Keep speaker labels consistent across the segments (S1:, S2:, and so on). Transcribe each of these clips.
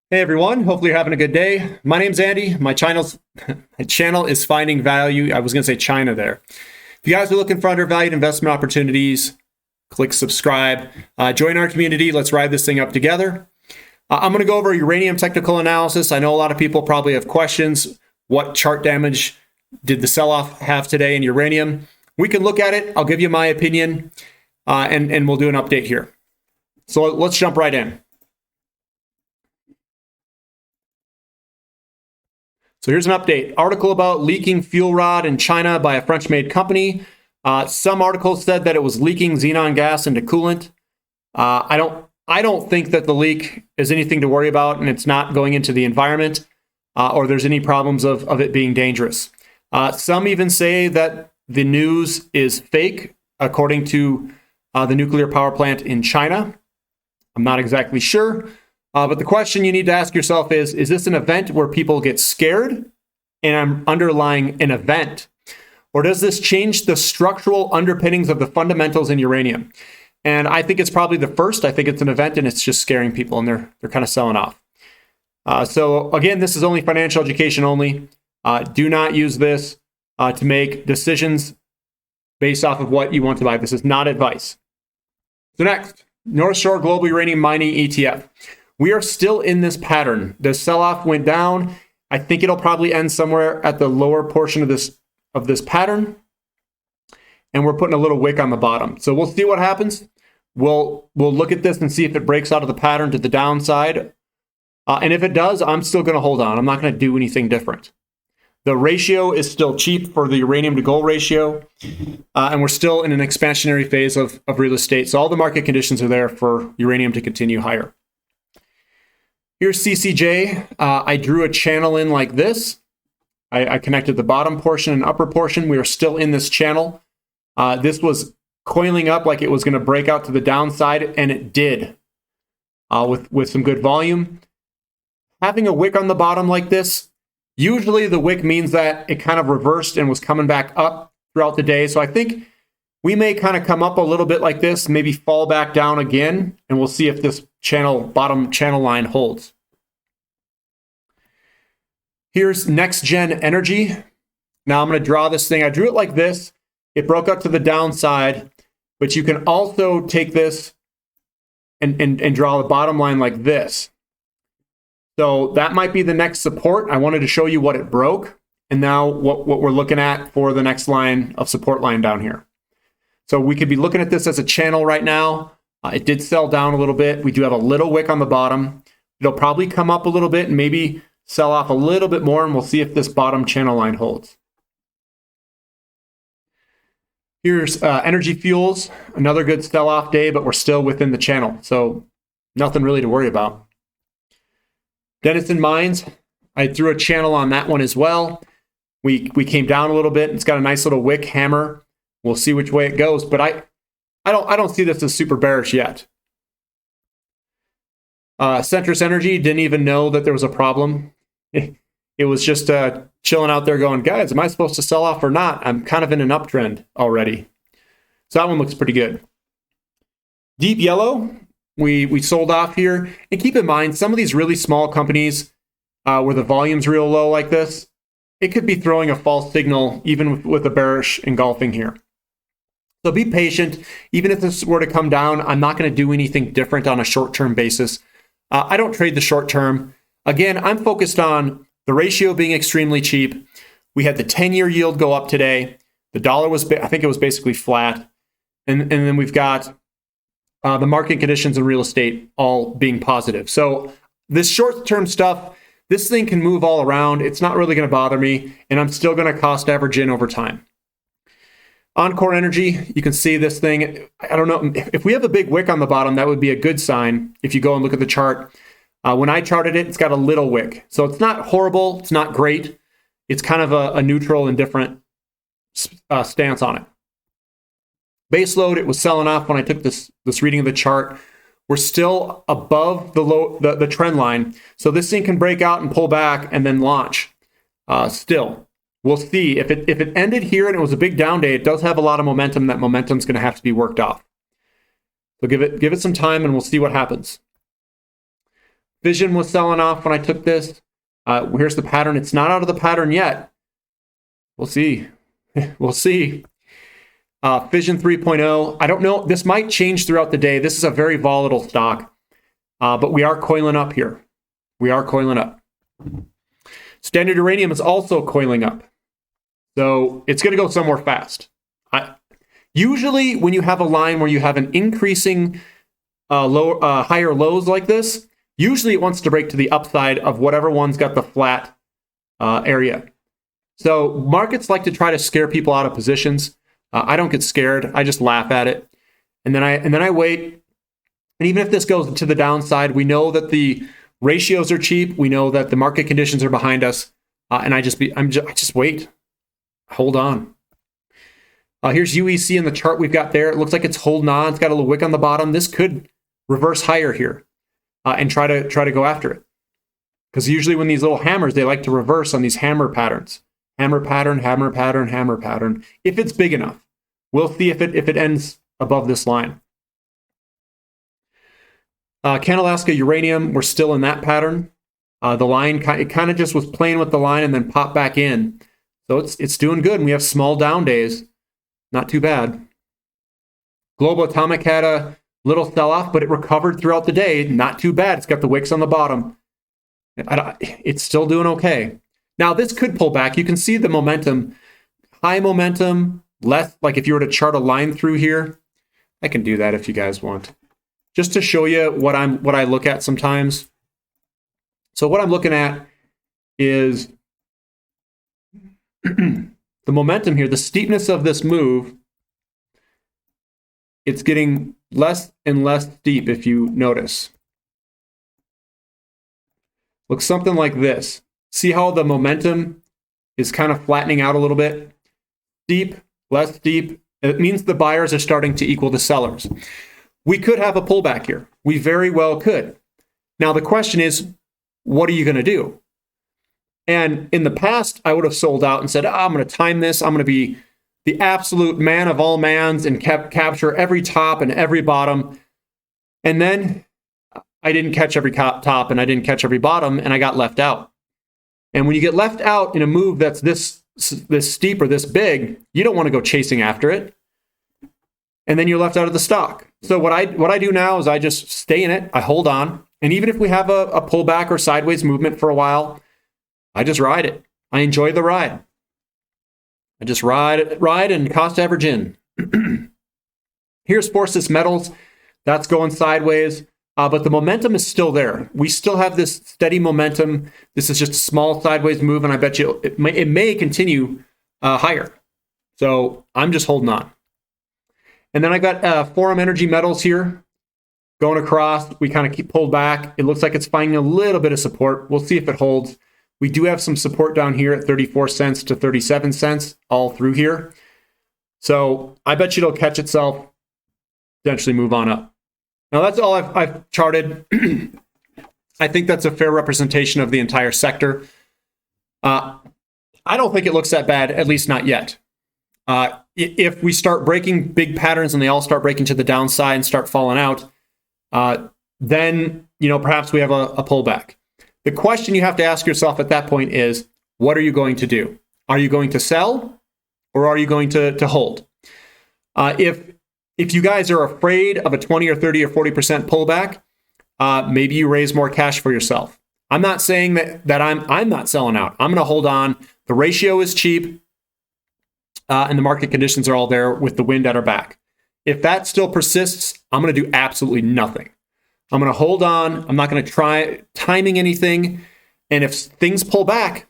S1: Hey everyone, hopefully you're having a good day. My name's Andy. My channel is Finding Value. I was going to say China there. If you guys are looking for undervalued investment opportunities, click subscribe. Join our community. Let's ride this thing up together. I'm going to go over uranium technical analysis. I know a lot of people probably have questions. What chart damage did the sell-off have today in uranium? We can look at it. I'll give you my opinion, and we'll do an update here. So let's jump right in. So here's an update. Article about leaking fuel rod in China by a French-made company. Some articles said that it was leaking xenon gas into coolant. I don't think that the leak is anything to worry about, and it's not going into the environment, or there's any problems of it being dangerous. Some even say that the news is fake, according to the nuclear power plant in China. I'm not exactly sure. But the question you need to ask yourself is this an event where people get scared and I'm underlying an event? Or does this change the structural underpinnings of the fundamentals in uranium? And I think it's probably the first. I think it's an event and it's just scaring people and they're kind of selling off. So again, this is only financial education only. Do not use this to make decisions based off of what you want to buy. This is not advice. So next, North Shore Global Uranium Mining ETF. We are still in this pattern. The sell-off went down. I think it'll probably end somewhere at the lower portion of this pattern. And we're putting a little wick on the bottom. So we'll see what happens. We'll look at this and see if it breaks out of the pattern to the downside. And if it does, I'm still going to hold on. I'm not going to do anything different. The ratio is still cheap for the uranium to gold ratio. And we're still in an expansionary phase of real estate. So all the market conditions are there for uranium to continue higher. Here's CCJ. I drew a channel in like this. I connected the bottom portion and upper portion. We are still in this channel. This was coiling up like it was going to break out to the downside, and it did with some good volume. Having a wick on the bottom like this, usually the wick means that it kind of reversed and was coming back up throughout the day. So I think we may kind of come up a little bit like this, maybe fall back down again, and we'll see if this bottom channel line holds. Here's Next Gen Energy. Now I'm going to draw this thing. I drew it like this. It broke up to the downside, but you can also take this and draw the bottom line like this. So that might be the next support. I wanted to show you what it broke, and now what we're looking at for the next line of support line down here. So we could be looking at this as a channel right now. It did sell down a little bit. We do have a little wick on the bottom. It'll probably come up a little bit and maybe sell off a little bit more, and we'll see if this bottom channel line holds. Here's Energy Fuels, another good sell-off day, but we're still within the channel, so nothing really to worry about. Denison Mines, I threw a channel on that one as well. We came down a little bit. It's got a nice little wick hammer. We'll see which way it goes, but I don't see this as super bearish yet. Centrus Energy didn't even know that there was a problem. It was just chilling out there going, guys, am I supposed to sell off or not? I'm kind of in an uptrend already. So that one looks pretty good. Deep Yellow, we sold off here. And keep in mind, some of these really small companies where the volume's real low like this, it could be throwing a false signal even with a bearish engulfing here. So be patient. Even if this were to come down, I'm not going to do anything different on a short-term basis. I don't trade the short term. Again, I'm focused on the ratio being extremely cheap. We had the 10-year yield go up today. The dollar was, I think it was basically flat. And then we've got the market conditions in real estate all being positive. So this short-term stuff, this thing can move all around. It's not really going to bother me. And I'm still going to cost average in over time. Encore Energy, you can see this thing. I don't know. If we have a big wick on the bottom, that would be a good sign if you go and look at the chart. When I charted it, it's got a little wick. So it's not horrible. It's not great. It's kind of a neutral, indifferent stance on it. Base load, it was selling off when I took this reading of the chart. We're still above the trend line. So this thing can break out and pull back and then launch still. We'll see. If it ended here and it was a big down day, it does have a lot of momentum. That momentum's going to have to be worked off. So give it some time and we'll see what happens. Fission was selling off when I took this. Here's the pattern. It's not out of the pattern yet. We'll see. We'll see. Fission 3.0. I don't know. This might change throughout the day. This is a very volatile stock, but we are coiling up here. We are coiling up. Standard Uranium is also coiling up. So it's going to go somewhere fast. Usually when you have a line where you have an increasing higher lows like this, usually it wants to break to the upside of whatever one's got the flat area. So markets like to try to scare people out of positions. I don't get scared. I just laugh at it. And then I wait. And even if this goes to the downside, we know that the ratios are cheap. We know that the market conditions are behind us. And I just wait. Hold on. Here's UEC in the chart we've got there. It looks like it's holding on. It's got a little wick on the bottom. This could reverse higher here and try to go after it. Because usually when these little hammers, they like to reverse on these hammer patterns. Hammer pattern, hammer pattern, hammer pattern. If it's big enough, we'll see if it ends above this line. Canalaska Uranium, we're still in that pattern. The line, it kind of just was playing with the line and then popped back in. So it's doing good. And we have small down days. Not too bad. Global Atomic had a little sell-off, but it recovered throughout the day. Not too bad. It's got the wicks on the bottom. It's still doing okay. Now, this could pull back. You can see the momentum. High momentum, less, like if you were to chart a line through here. I can do that if you guys want. Just to show you what I look at sometimes. So what I'm looking at is the momentum here, the steepness of this move. It's getting less and less steep if you notice. Looks something like this. See how the momentum is kind of flattening out a little bit? Steep, less steep. It means the buyers are starting to equal the sellers. We could have a pullback here. We very well could. Now the question is, what are you going to do? And in the past, I would have sold out and said, I'm going to time this. I'm going to be the absolute man of all mans and capture every top and every bottom. And then I didn't catch every top and I didn't catch every bottom and I got left out. And when you get left out in a move that's this steep or this big, you don't want to go chasing after it. And then you're left out of the stock. So what I do now is I just stay in it. I hold on. And even if we have a pullback or sideways movement for a while, I just ride it. I enjoy the ride. I just ride and cost average in. Here's Forces Metals. That's going sideways. But the momentum is still there. We still have this steady momentum. This is just a small sideways move, and I bet you it may continue higher. So I'm just holding on. And then I got Forum Energy Metals here going across. We kind of keep pulled back. It looks like it's finding a little bit of support. We'll see if it holds. We do have some support down here at 34 cents to 37 cents all through here. So I bet you it'll catch itself, eventually move on up. Now that's all I've charted. I think that's a fair representation of the entire sector. I don't think it looks that bad, at least not yet. If we start breaking big patterns and they all start breaking to the downside and start falling out, then perhaps we have a pullback. The question you have to ask yourself at that point is, what are you going to do? Are you going to sell or are you going to hold? If you guys are afraid of a 20 or 30 or 40% pullback, maybe you raise more cash for yourself. I'm not saying that I'm not selling out. I'm going to hold on. The ratio is cheap, and the market conditions are all there with the wind at our back. If that still persists, I'm going to do absolutely nothing. I'm going to hold on. I'm not going to try timing anything. And if things pull back,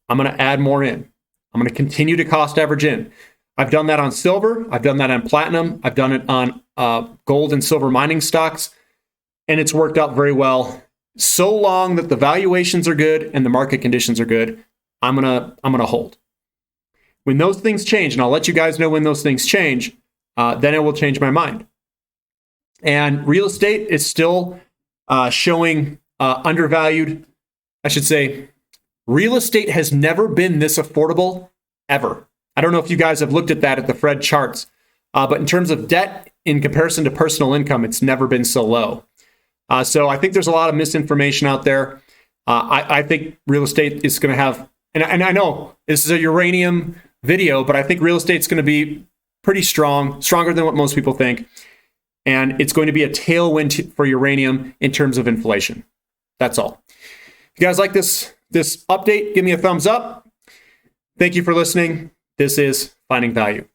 S1: I'm going to add more in. I'm going to continue to cost average in. I've done that on silver. I've done that on platinum. I've done it on gold and silver mining stocks. And it's worked out very well. So long that the valuations are good and the market conditions are good, I'm gonna hold. When those things change, and I'll let you guys know when those things change, then it will change my mind. And real estate is still showing undervalued. I should say, real estate has never been this affordable ever. I don't know if you guys have looked at that at the Fred charts, but in terms of debt in comparison to personal income, it's never been so low. So I think there's a lot of misinformation out there. I think real estate is going to have, and I know this is a uranium video, but I think real estate is going to be pretty strong, stronger than what most people think. And it's going to be a tailwind for uranium in terms of inflation. That's all. If you guys like this update, give me a thumbs up. Thank you for listening. This is Finding Value.